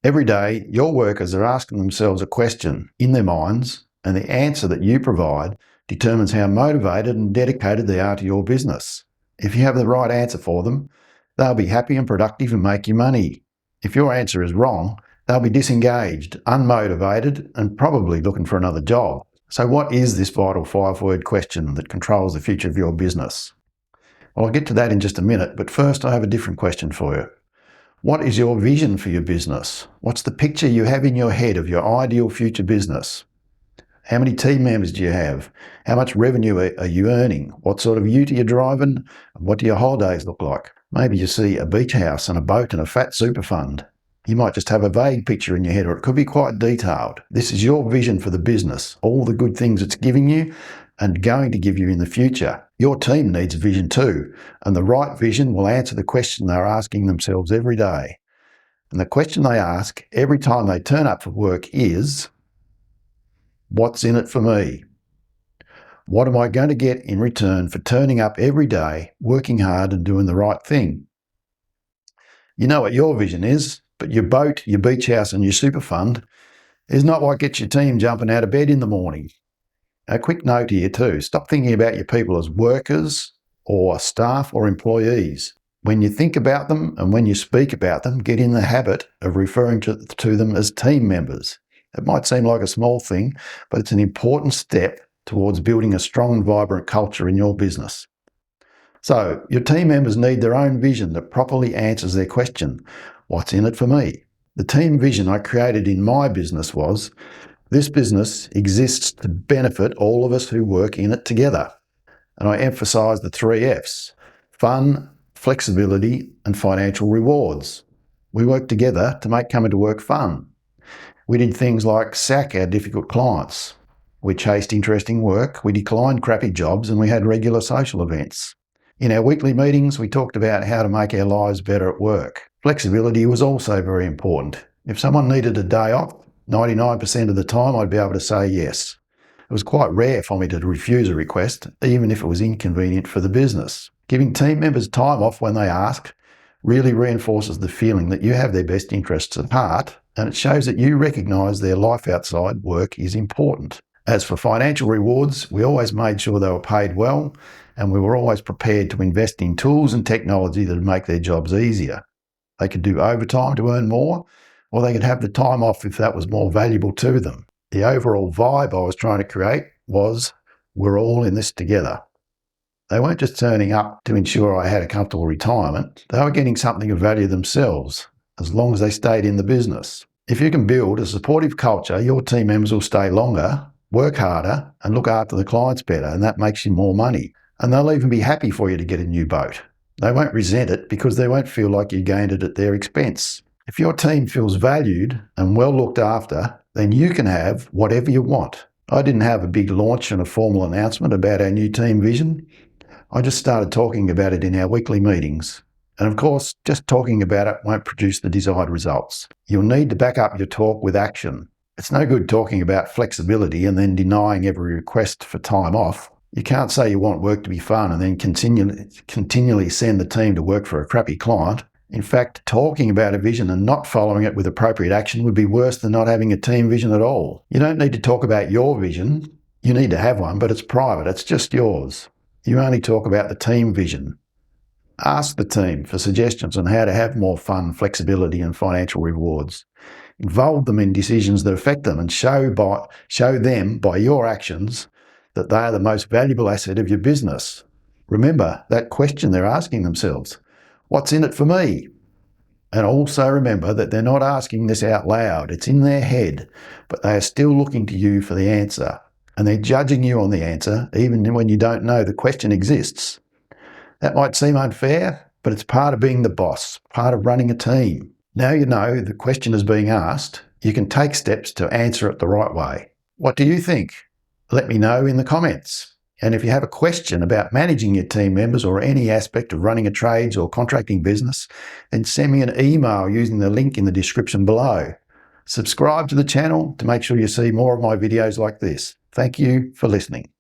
Every day, your workers are asking themselves a question in their minds, and the answer that you provide determines how motivated and dedicated they are to your business. If you have the right answer for them, they'll be happy and productive and make you money. If your answer is wrong, they'll be disengaged, unmotivated, and probably looking for another job. So what is this vital 5-word question that controls the future of your business? Well, I'll get to that in just a minute, but first I have a different question for you. What is your vision for your business? What's the picture you have in your head of your ideal future business? How many team members do you have? How much revenue are you earning? What sort of ute are you driving? What do your holidays look like? Maybe you see a beach house and a boat and a fat super fund. You might just have a vague picture in your head, or it could be quite detailed. This is your vision for the business, all the good things it's giving you and going to give you in the future. Your team needs a vision too, and the right vision will answer the question they're asking themselves every day. And the question they ask every time they turn up for work is, what's in it for me? What am I going to get in return for turning up every day, working hard and doing the right thing? You know what your vision is, but your boat, your beach house and your super fund is not what gets your team jumping out of bed in the morning. A quick note here too, stop thinking about your people as workers or staff or employees. When you think about them and when you speak about them, get in the habit of referring to them as team members. It might seem like a small thing, but it's an important step towards building a strong and vibrant culture in your business. So, your team members need their own vision that properly answers their question, what's in it for me? The team vision I created in my business was, this business exists to benefit all of us who work in it together. And I emphasise the 3 Fs, fun, flexibility and financial rewards. We work together to make coming to work fun. We did things like sack our difficult clients. We chased interesting work, we declined crappy jobs, and we had regular social events. In our weekly meetings, we talked about how to make our lives better at work. Flexibility was also very important. If someone needed a day off, 99% of the time I'd be able to say yes. It was quite rare for me to refuse a request, even if it was inconvenient for the business. Giving team members time off when they ask really reinforces the feeling that you have their best interests at heart, and it shows that you recognise their life outside work is important. As for financial rewards, we always made sure they were paid well, and we were always prepared to invest in tools and technology that would make their jobs easier. They could do overtime to earn more, or they could have the time off if that was more valuable to them. The overall vibe I was trying to create was, we're all in this together. They weren't just turning up to ensure I had a comfortable retirement, they were getting something of value themselves, as long as they stayed in the business. If you can build a supportive culture, your team members will stay longer, work harder, and look after the clients better, and that makes you more money. And they'll even be happy for you to get a new boat. They won't resent it because they won't feel like you gained it at their expense. If your team feels valued and well looked after, then you can have whatever you want. I didn't have a big launch and a formal announcement about our new team vision. I just started talking about it in our weekly meetings. And of course, just talking about it won't produce the desired results. You'll need to back up your talk with action. It's no good talking about flexibility and then denying every request for time off. You can't say you want work to be fun and then continually send the team to work for a crappy client. In fact, talking about a vision and not following it with appropriate action would be worse than not having a team vision at all. You don't need to talk about your vision. You need to have one, but it's private. It's just yours. You only talk about the team vision. Ask the team for suggestions on how to have more fun, flexibility and financial rewards. Involve them in decisions that affect them and show them by your actions that they are the most valuable asset of your business. Remember that question they're asking themselves. What's in it for me? And also remember that they're not asking this out loud. It's in their head, but they are still looking to you for the answer. And they're judging you on the answer, even when you don't know the question exists. That might seem unfair, but it's part of being the boss, part of running a team. Now you know the question is being asked, you can take steps to answer it the right way. What do you think? Let me know in the comments. And if you have a question about managing your team members or any aspect of running a trades or contracting business, then send me an email using the link in the description below. Subscribe to the channel to make sure you see more of my videos like this. Thank you for listening.